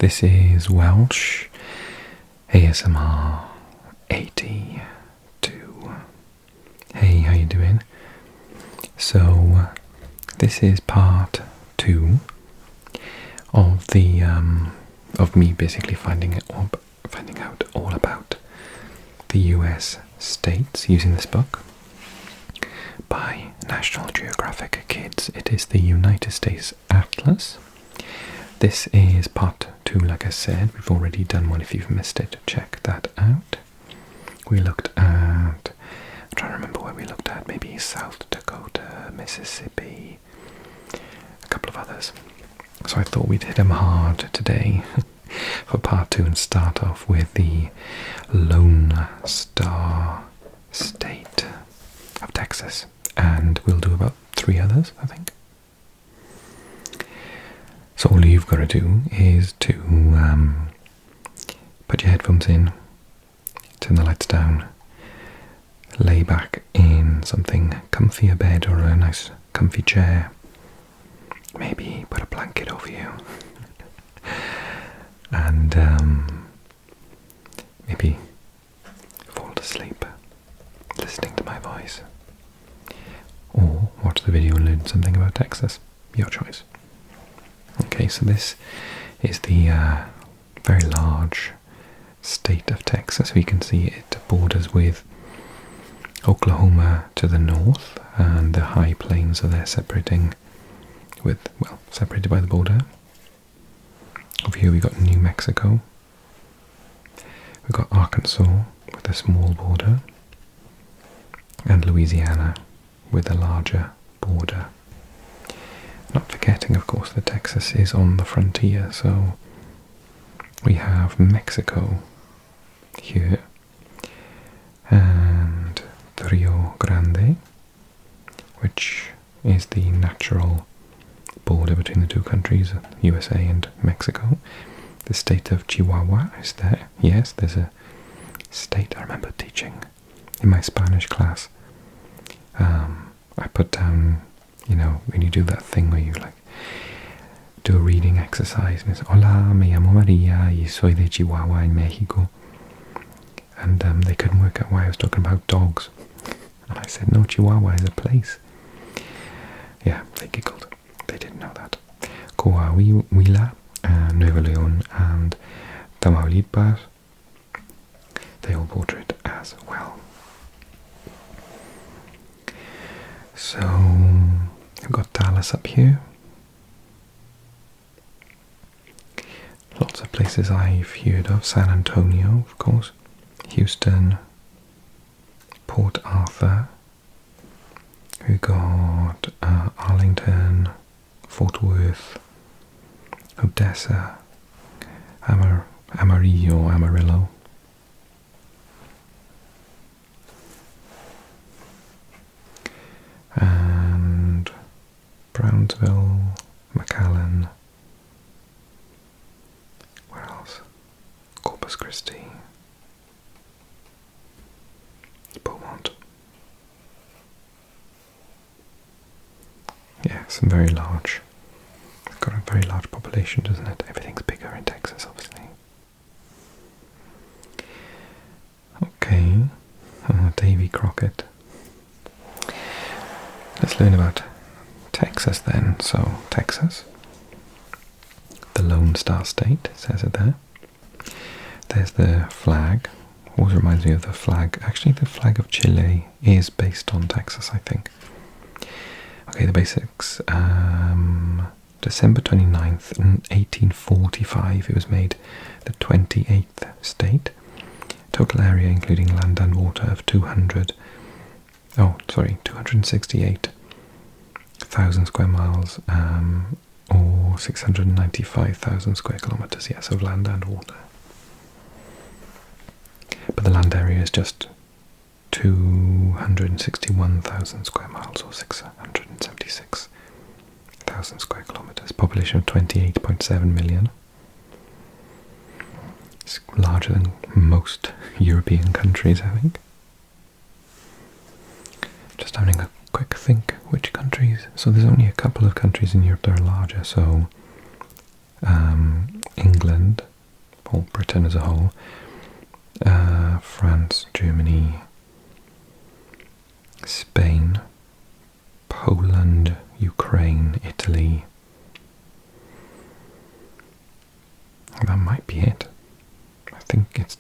This is Welsh ASMR 82. Hey, how you doing? So this is part 2 of the of me basically finding out all about the US states using this book by National Geographic Kids. It is the United States Atlas. This is part 2, like I said. We've already done one. If you've missed it, check that out. We looked at, I'm trying to remember where we looked at, maybe South Dakota, Mississippi, a couple of others. So I thought we'd hit them hard today for part 2 and start off with the Lone Star State of Texas. And we'll do about 3 others, I think. So all you've got to do is to put your headphones in, turn the lights down, lay back in something comfy, a bed or a nice comfy chair, maybe put a blanket over you, and maybe fall asleep listening to my voice, or watch the video and learn something about Texas. Your choice. Okay, so this is the very large state of Texas. So you can see it borders with Oklahoma to the north, and the high plains are there separating with, well, separated by the border. Over here we've got New Mexico. We've got Arkansas with a small border, and Louisiana with a larger border. Not forgetting, of course, that Texas is on the frontier, so we have Mexico here, and the Rio Grande, which is the natural border between the two countries, USA and Mexico. The state of Chihuahua is there. Yes, there's a state I remember teaching in my Spanish class. I put down, you know, when you do that thing where you like do a reading exercise and it's Hola, me llamo María y soy de Chihuahua en Mexico. And they couldn't work out why I was talking about dogs. And I said, no, Chihuahua is a place. Yeah, they giggled. They didn't know that. Coahuila, Nuevo León and Tamaulipas, they all border it as well. So, I've got Dallas up here. Lots of places I've heard of. San Antonio, of course. Houston. Port Arthur. We've got Arlington, Fort Worth, Odessa, Amarillo. And Brownsville, McAllen, where else? Corpus Christi, Beaumont. Yeah, some very large. It's got a very large population, doesn't it? Everything's bigger in Texas, obviously. Okay, Davy Crockett. Let's learn about Texas then. So, Texas, the Lone Star State, it says it there. There's the flag. Always reminds me of the flag. Actually, the flag of Chile is based on Texas, I think. Okay, the basics. December 29th, 1845, it was made the 28th state. Total area, including land and water, of 268,000 square miles, or 695,000 square kilometers, yes, of land and water. But the land area is just 261,000 square miles, or 676,000 square kilometers. Population of 28.7 million. It's larger than most European countries, I think. Just having a quick think, which countries? So there's only a couple of countries in Europe that are larger, so England, or Britain as a whole, France, Germany, Spain, Poland, Ukraine, Italy. That might be it. I think it's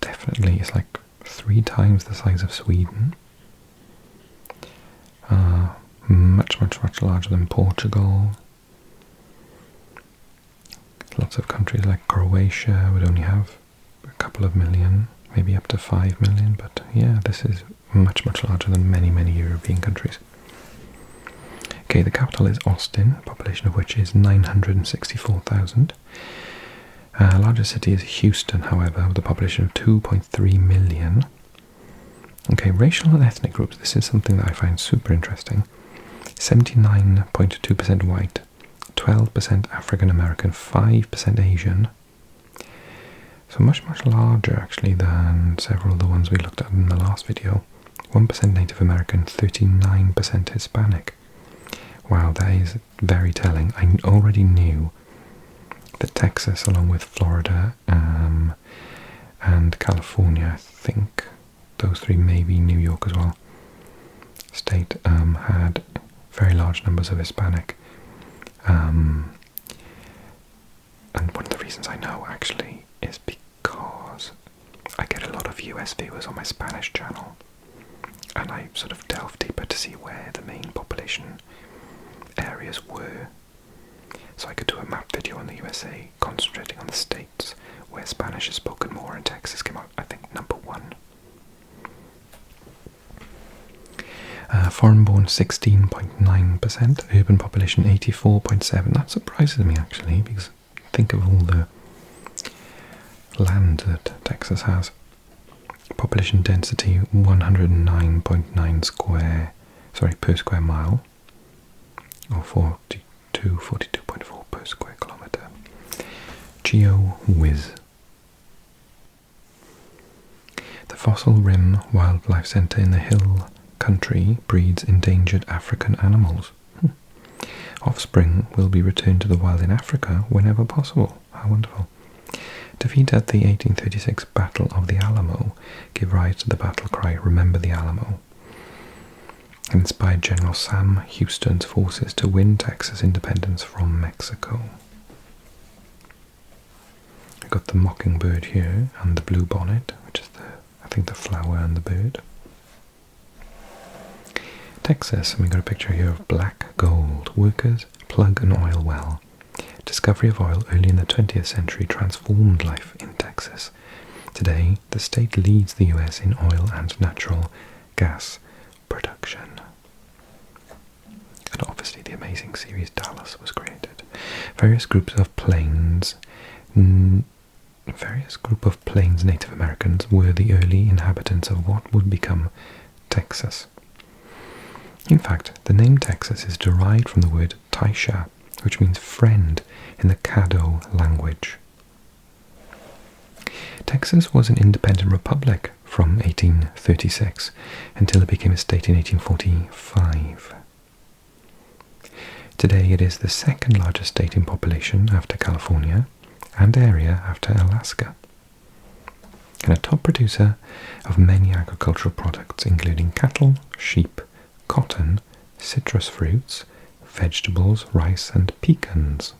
like 3 times the size of Sweden. Much larger than Portugal. Lots of countries like Croatia would only have a couple of million, maybe up to 5 million, but yeah, this is much larger than many European countries. Okay, the capital is Austin, population of which is 964,000. Largest city is Houston, however, with a population of 2.3 million. Okay, racial and ethnic groups, this is something that I find super interesting. 79.2% white, 12% African American, 5% Asian. So much larger actually than several of the ones we looked at in the last video. 1% Native American, 39% Hispanic. Wow, that is very telling. I already knew that Texas, along with Florida and California, I think those 3, maybe New York as well, state had very large numbers of Hispanic. And one of the reasons I know actually is because I get a lot of US viewers on my Spanish channel, and I sort of delve deeper to see where the main population areas were. So I could do a map video on the USA concentrating on the states where Spanish is spoken more, and Texas came out, I think, number 1. Foreign-born 16.9%, urban population 84.7%. That surprises me actually, because think of all the land that Texas has. Population density 109.9 per square mile, or 42.4 per square kilometre. GeoWiz. The Fossil Rim Wildlife Centre in the Hill Country breeds endangered African animals. Offspring will be returned to the wild in Africa whenever possible. How wonderful. Defeat at the 1836 Battle of the Alamo gave rise to the battle cry, "Remember the Alamo," and inspired General Sam Houston's forces to win Texas independence from Mexico. We've got the mockingbird here, and the bluebonnet, which is I think the flower and the bird. Texas, and we got a picture here of black gold. Workers plug an oil well. Discovery of oil early in the 20th century transformed life in Texas. Today, the state leads the US in oil and natural gas production. And obviously the amazing series Dallas was created. Various groups of Plains Native Americans were the early inhabitants of what would become Texas. In fact, the name Texas is derived from the word Taisha, which means friend in the Caddo language. Texas was an independent republic from 1836 until it became a state in 1845. Today it is the second largest state in population after California and area after Alaska, and a top producer of many agricultural products including cattle, sheep, cotton, citrus fruits, vegetables, rice and pecans.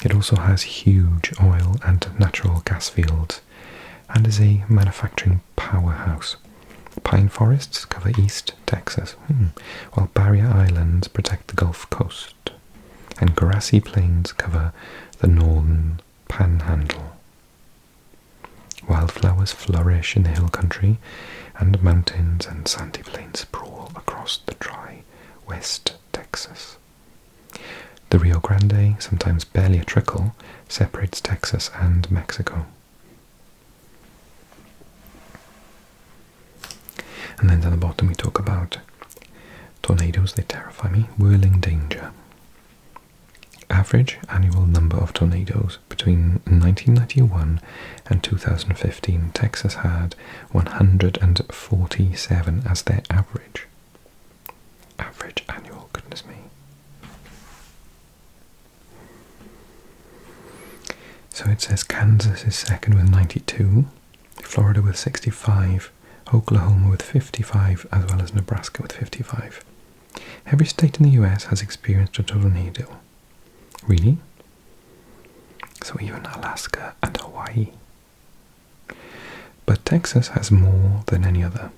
It also has huge oil and natural gas fields and is a manufacturing powerhouse. Pine forests cover East Texas, while barrier islands protect the Gulf Coast, and grassy plains cover the northern panhandle. Wildflowers flourish in the hill country, and mountains and sandy plains sprawl across the dry West Texas. The Rio Grande, sometimes barely a trickle, separates Texas and Mexico. And then down the bottom we talk about tornadoes. They terrify me. Whirling danger. Average annual number of tornadoes between 1991 and 2015, Texas had 147 as their average. Average annual, goodness me. So it says Kansas is second with 92, Florida with 65, Oklahoma with 55, as well as Nebraska with 55. Every state in the US has experienced a tornado. Really? So even Alaska and Hawaii. But Texas has more than any other.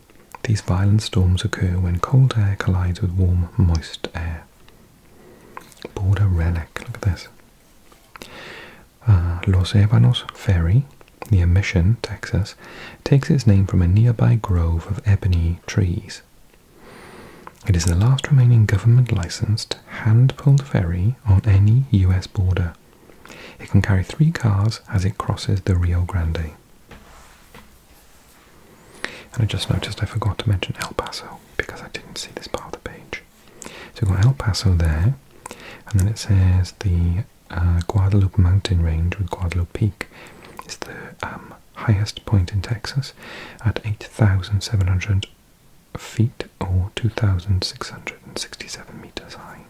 These violent storms occur when cold air collides with warm, moist air. Border relic, look at this. Los Ebanos Ferry, near Mission, Texas, takes its name from a nearby grove of ebony trees. It is the last remaining government-licensed, hand-pulled ferry on any US border. It can carry 3 cars as it crosses the Rio Grande. And I just noticed I forgot to mention El Paso, because I didn't see this part of the page. So we've got El Paso there, and then it says the Guadalupe mountain range with Guadalupe Peak is the highest point in Texas at 8,700 feet or 2,667 meters high.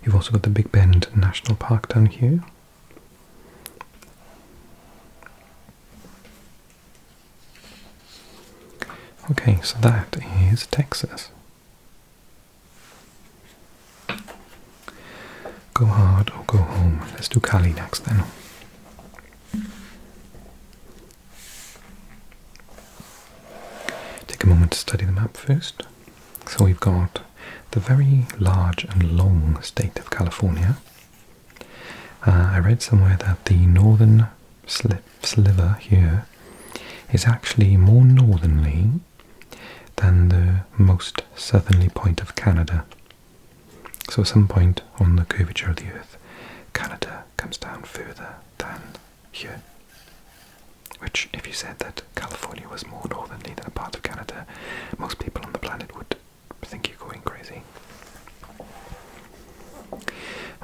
You've also got the Big Bend National Park down here. Okay, so that is Texas. Go hard or go home. Let's do Cali next then. Take a moment to study the map first. So we've got the very large and long state of California. I read somewhere that the northern sliver here is actually more northerly than the most southerly point of Canada. So at some point on the curvature of the Earth, Canada comes down further than here. Which, if you said that California was more northerly than a part of Canada, most people on the planet would think you're going crazy.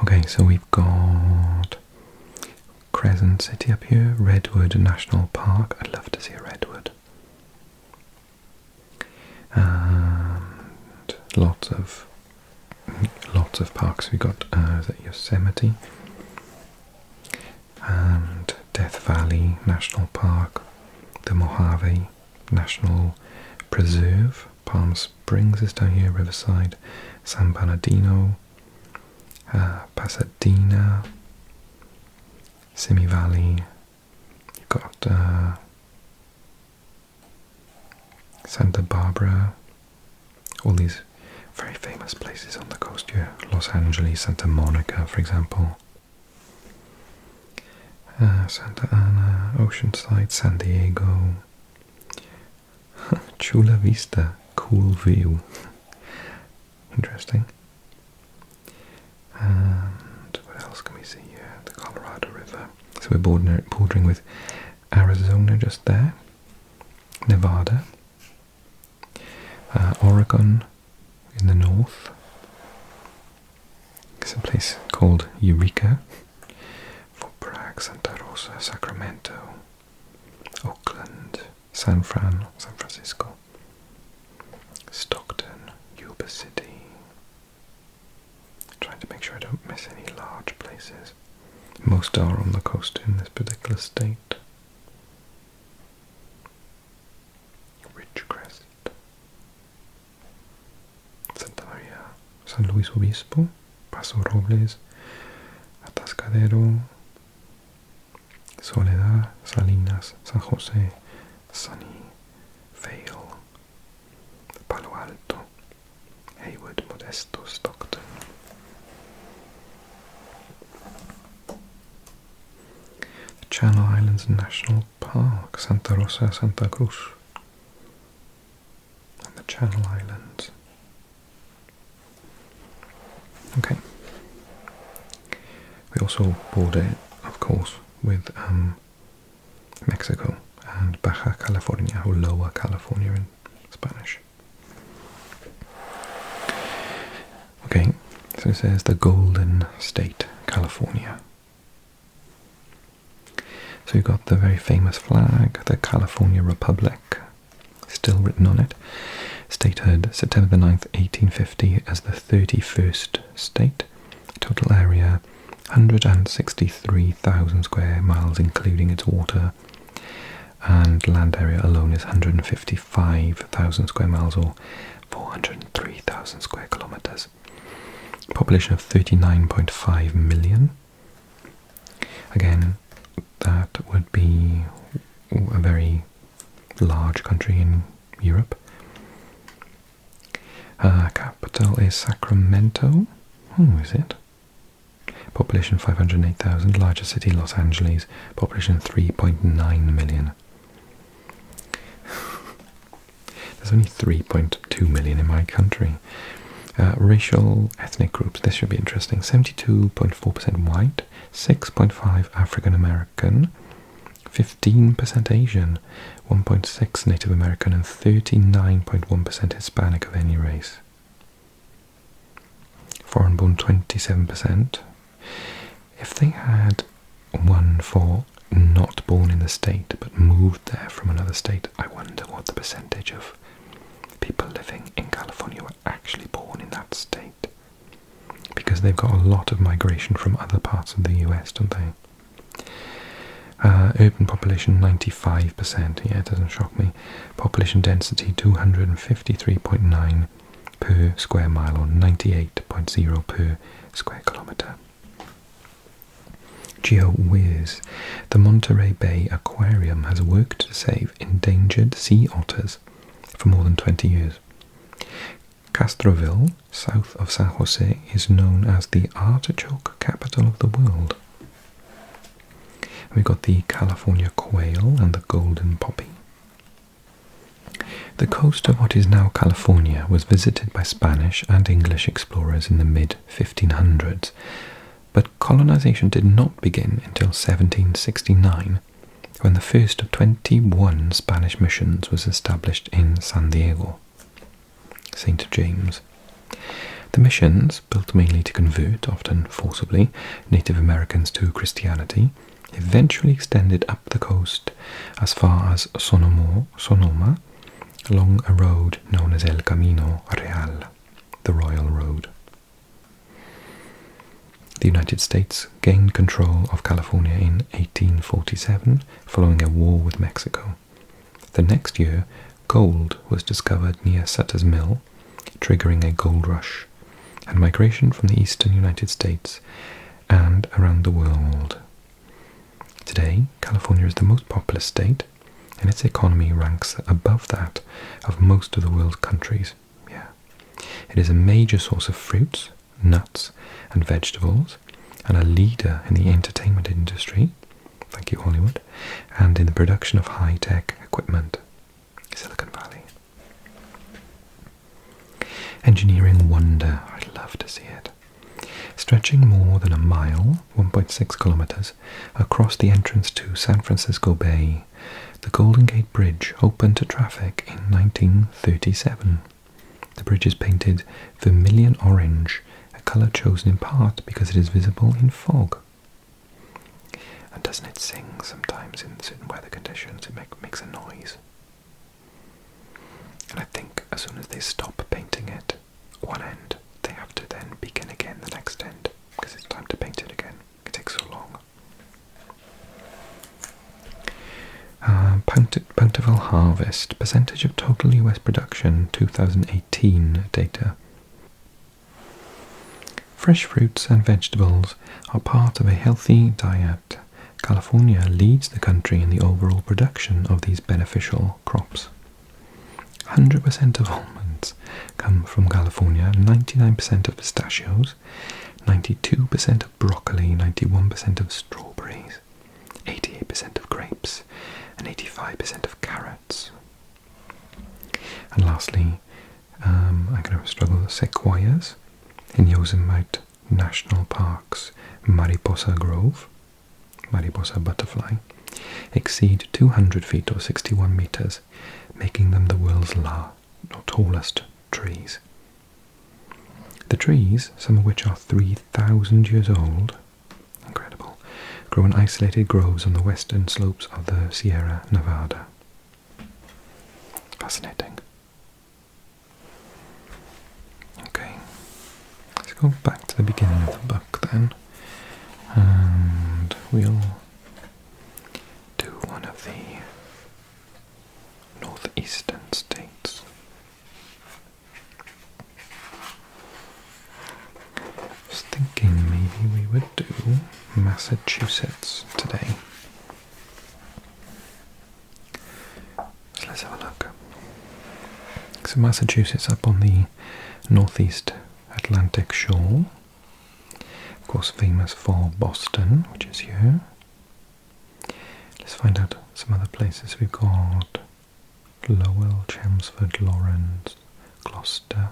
Okay, so we've got Crescent City up here, Redwood National Park. I'd love to see a redwood. And lots of parks. We got Yosemite and Death Valley National Park, the Mojave National Preserve, Palm Springs is down here, Riverside, San Bernardino, Pasadena, Simi Valley. You've got Santa Barbara, all these very famous places on the coast here. Los Angeles, Santa Monica, for example. Santa Ana, Oceanside, San Diego. Chula Vista, cool view. Interesting. And what else can we see here? The Colorado River. So we're bordering with Arizona just there. Nevada. Oregon in the north. It's a place called Eureka. For Prague, Santa Rosa, Sacramento, Oakland, San Francisco, Stockton, Yuba City. Trying to make sure I don't miss any large places. Most are on the coast in this particular state. Ridgecrest, Santa Maria, San Luis Obispo, Paso Robles, Atascadero, Soledad, Salinas, San Jose, Sunny, Vale, Palo Alto, Haywood, Modesto, Stockton. The Channel Islands National Park, Santa Rosa, Santa Cruz, and the Channel Islands. Okay. We also border, of course, with Mexico and Baja California, or Lower California in Spanish. Okay, so it says the Golden State, California. So you've got the very famous flag, the California Republic, still written on it. Statehood, September the 9th, 1850, as the 31st state. Total area, 163,000 square miles including its water, and land area alone is 155,000 square miles, or 403,000 square kilometers. Population of 39.5 million. Again, that would be a very large country in Europe. Capital is Sacramento. Oh, is it? Population 508,000. Largest city Los Angeles. Population 3.9 million. There's only 3.2 million in my country. Racial ethnic groups. This should be interesting. 72.4% white, 6.5% African American, 15% Asian, 1.6% Native American, and 39.1% Hispanic of any race. Foreign born 27%. If they had one for not born in the state but moved there from another state, I wonder what the percentage of people living in California were actually born in that state. Because they've got a lot of migration from other parts of the US, don't they? Urban population 95%, yeah, it doesn't shock me. Population density 253.9 per square mile, or 98.0 per square kilometer. GeoWiz. The Monterey Bay Aquarium has worked to save endangered sea otters for more than 20 years. Castroville, south of San Jose, is known as the artichoke capital of the world. We've got the California quail and the golden poppy. The coast of what is now California was visited by Spanish and English explorers in the mid-1500s, but colonization did not begin until 1769, when the first of 21 Spanish missions was established in San Diego, St. James. The missions, built mainly to convert, often forcibly, Native Americans to Christianity, eventually extended up the coast as far as Sonoma, along a road known as El Camino Real, the Royal Road. The United States gained control of California in 1847, following a war with Mexico. The next year, gold was discovered near Sutter's Mill, triggering a gold rush, and migration from the eastern United States and around the world. Today, California is the most populous state, and its economy ranks above that of most of the world's countries. Yeah. It is a major source of fruits, nuts, and vegetables, and a leader in the entertainment industry, thank you Hollywood, and in the production of high-tech equipment, Silicon Valley. Engineering wonder, I'd love to see it. Stretching more than a mile, 1.6 kilometers, across the entrance to San Francisco Bay, the Golden Gate Bridge opened to traffic in 1937. The bridge is painted vermilion orange, a colour chosen in part because it is visible in fog. And doesn't it sing sometimes in certain weather conditions? It makes a noise. And I think as soon as they stop painting it, one end, they have to then begin again the next end, because it's time to paint it again. It takes so long. Bountiful harvest, percentage of total US production, 2018 data. Fresh fruits and vegetables are part of a healthy diet. California leads the country in the overall production of these beneficial crops. 100% of almonds come from California, 99% of pistachios, 92% of broccoli, 91% of strawberries, 88% of grapes, and 85% of carrots. And lastly, I'm going to struggle with sequoias in Yosemite National Park's Mariposa Grove, Mariposa butterfly, exceed 200 feet or 61 meters, making them the world's tallest trees. The trees, some of which are 3,000 years old, incredible, grow in isolated groves on the western slopes of the Sierra Nevada. Fascinating. Okay, let's go back to the beginning of the book then. And we'll do one of the northeastern states. I was thinking maybe we would do Massachusetts today. So let's have a look. So Massachusetts up on the northeast Atlantic shore. Of course famous for Boston, which is here. Let's find out some other places. We've got Lowell, Chelmsford, Lawrence, Gloucester,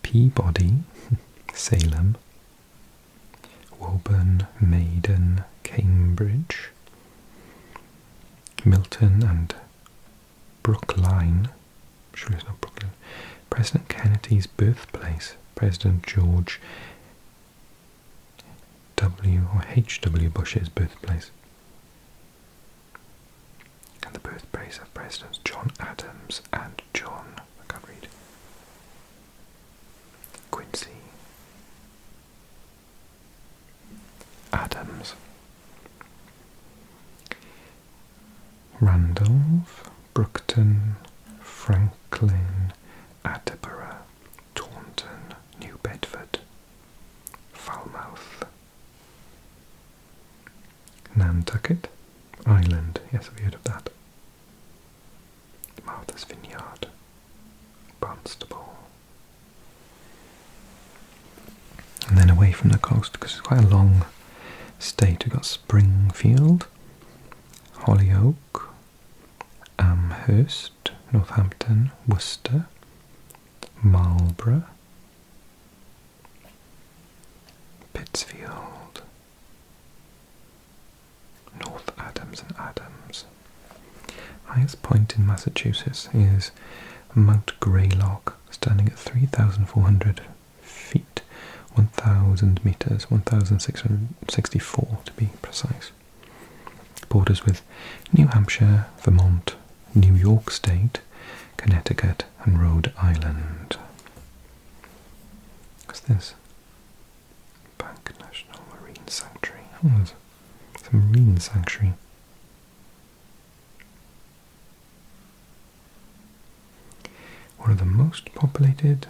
Peabody, Salem, Woburn, Maiden, Cambridge, Milton and Brookline. Surely it's not Brooklyn. President Kennedy's birthplace. President George W. or H.W. Bush's birthplace. And the birthplace of Presidents John Adams and John, I can't read, Quincy Adams. Randolph, Brookton, Franklin, Attleboro, Taunton, New Bedford, Falmouth, Nantucket Island, yes, I've heard of that. Martha's Vineyard, Barnstable. And then away from the coast, because it's quite a long state, we've got Springfield, Holyoke, Amherst, Northampton, Worcester, Marlborough, Pittsfield, North Adams and Adams. Highest point in Massachusetts is Mount Greylock, standing at 3,400 feet, 1,000 meters, 1,664 to be precise. Borders with New Hampshire, Vermont, New York State, Connecticut and Rhode Island. What's this? Bank National Marine Sanctuary. Oh, it's a marine sanctuary. One of the most populated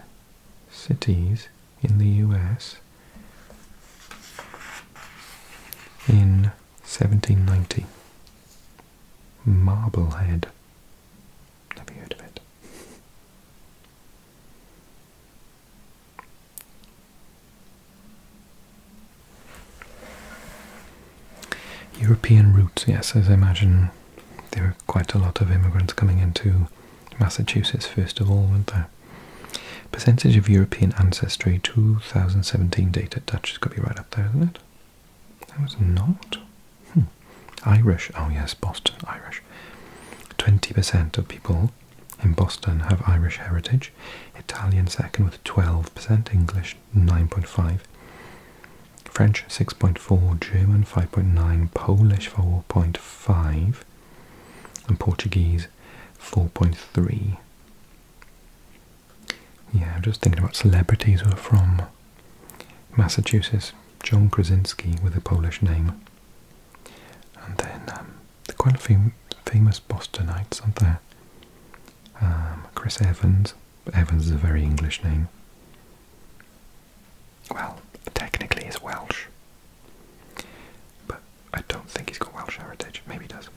cities in the US in 1790. Marblehead. Never heard of it. European roots, yes, as I imagine there were quite a lot of immigrants coming into Massachusetts first of all, weren't there? Percentage of European ancestry, 2017 data. Dutch has got to be right up there, isn't it? That was not. Irish, oh yes, Boston, Irish. 20% of people in Boston have Irish heritage. Italian second with 12%, English 9.5%, French 6.4%, German 5.9%, Polish 4.5%, and Portuguese 4.3%. Yeah, I'm just thinking about celebrities who are from Massachusetts. John Krasinski with a Polish name. And then they're quite a few famous Bostonites, aren't there? Chris Evans. Evans is a very English name. Well, technically he's Welsh. But I don't think he's got Welsh heritage. Maybe he does.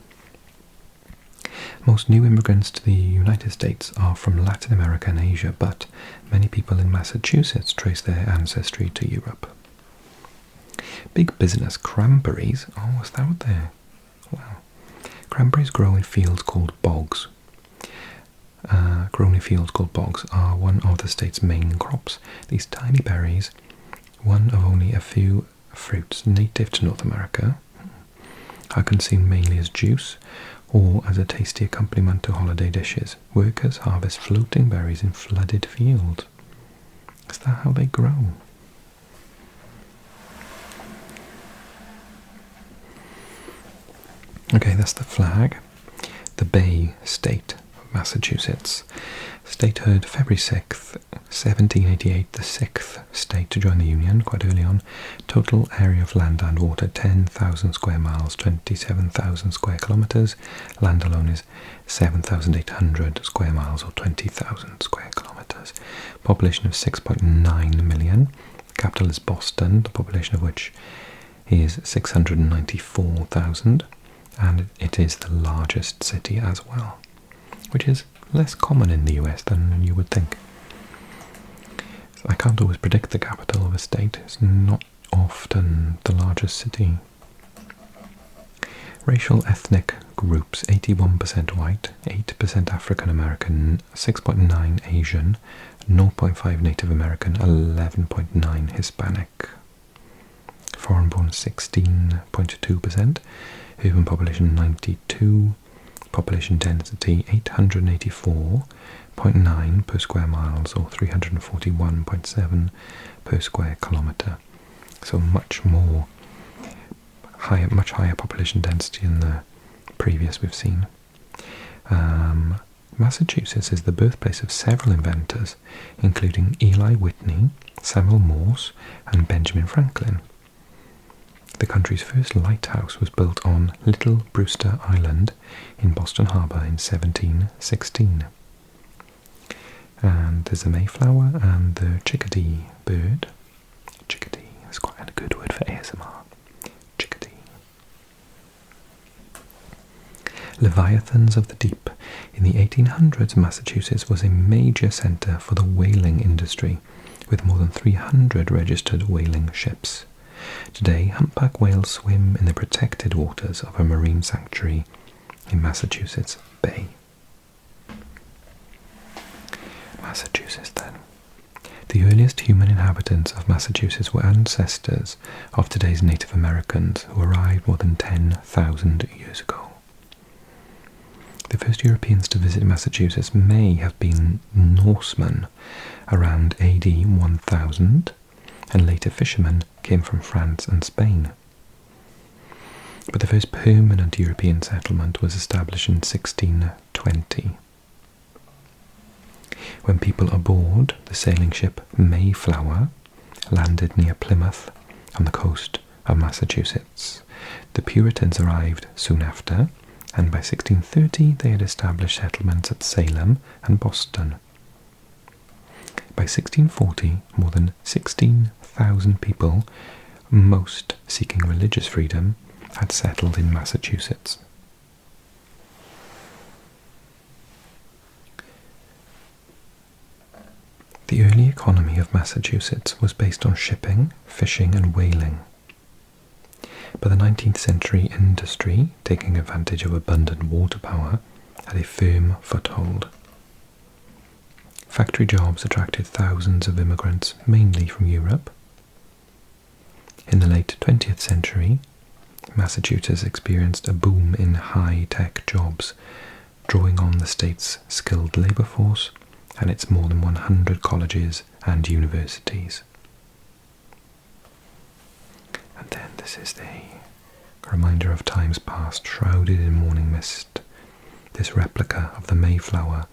Most new immigrants to the United States are from Latin America and Asia, but many people in Massachusetts trace their ancestry to Europe. Big business, cranberries. Oh, what's that there? Wow. Cranberries grow in fields called bogs. Are one of the state's main crops. These tiny berries, one of only a few fruits native to North America, are consumed mainly as juice or as a tasty accompaniment to holiday dishes. Workers harvest floating berries in flooded fields. Is that how they grow? Okay, that's the flag. The Bay State of Massachusetts. Statehood, February 6th, 1788, the 6th state to join the Union, quite early on. Total area of land and water, 10,000 square miles, 27,000 square kilometres. Land alone is 7,800 square miles, or 20,000 square kilometres. Population of 6.9 million. Capital is Boston, the population of which is 694,000. And it is the largest city as well, which is less common in the US than you would think. I can't always predict the capital of a state. It's not often the largest city. Racial ethnic groups, 81% white, 8% African American, 6.9 Asian, 0.5 Native American, 11.9 Hispanic. Foreign born 16.2%, urban population 92, population density 884.9 per square miles, or 341.7 per square kilometre. So much higher population density than the previous we've seen. Massachusetts is the birthplace of several inventors, including Eli Whitney, Samuel Morse, and Benjamin Franklin. The country's first lighthouse was built on Little Brewster Island in Boston Harbor in 1716. And there's the Mayflower and the chickadee bird. Chickadee is quite a good word for ASMR. Chickadee. Leviathans of the Deep. In the 1800s, Massachusetts was a major centre for the whaling industry, with more than 300 registered whaling ships. Today, humpback whales swim in the protected waters of a marine sanctuary in Massachusetts Bay. Massachusetts, then. The earliest human inhabitants of Massachusetts were ancestors of today's Native Americans, who arrived more than 10,000 years ago. The first Europeans to visit Massachusetts may have been Norsemen around AD 1000, and later fishermen came from France and Spain. But the first permanent European settlement was established in 1620. When people aboard the sailing ship Mayflower landed near Plymouth on the coast of Massachusetts, the Puritans arrived soon after, and by 1630 they had established settlements at Salem and Boston. By 1640, more than 16,000 people, most seeking religious freedom, had settled in Massachusetts. The early economy of Massachusetts was based on shipping, fishing, and whaling. By the 19th century, industry, taking advantage of abundant water power, had a firm foothold. Factory jobs attracted thousands of immigrants, mainly from Europe. In the late 20th century, Massachusetts experienced a boom in high-tech jobs, drawing on the state's skilled labour force and its more than 100 colleges and universities. And then this is a reminder of times past, shrouded in morning mist. This replica of the Mayflower,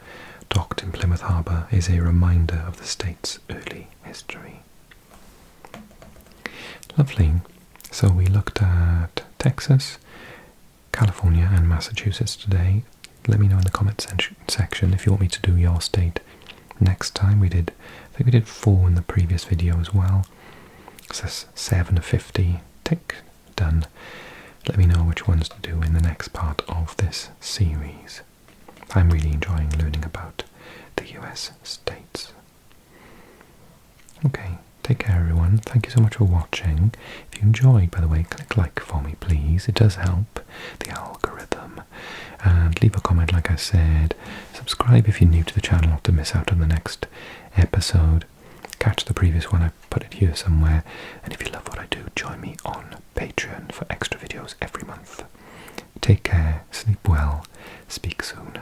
docked in Plymouth Harbour, is a reminder of the state's early history. Lovely. So we looked at Texas, California and Massachusetts today. Let me know in the comment section if you want me to do your state next time. I think we did 4 in the previous video as well. So that's 7 of 50. Tick, done. Let me know which ones to do in the next part of this series. I'm really enjoying learning about the US states. Okay, take care everyone. Thank you so much for watching. If you enjoyed, by the way, click like for me please. It does help the algorithm. And leave a comment like I said. Subscribe if you're new to the channel not to miss out on the next episode. Catch the previous one, I put it here somewhere. And if you love what I do, join me on Patreon for extra videos every month. Take care, sleep well, speak soon.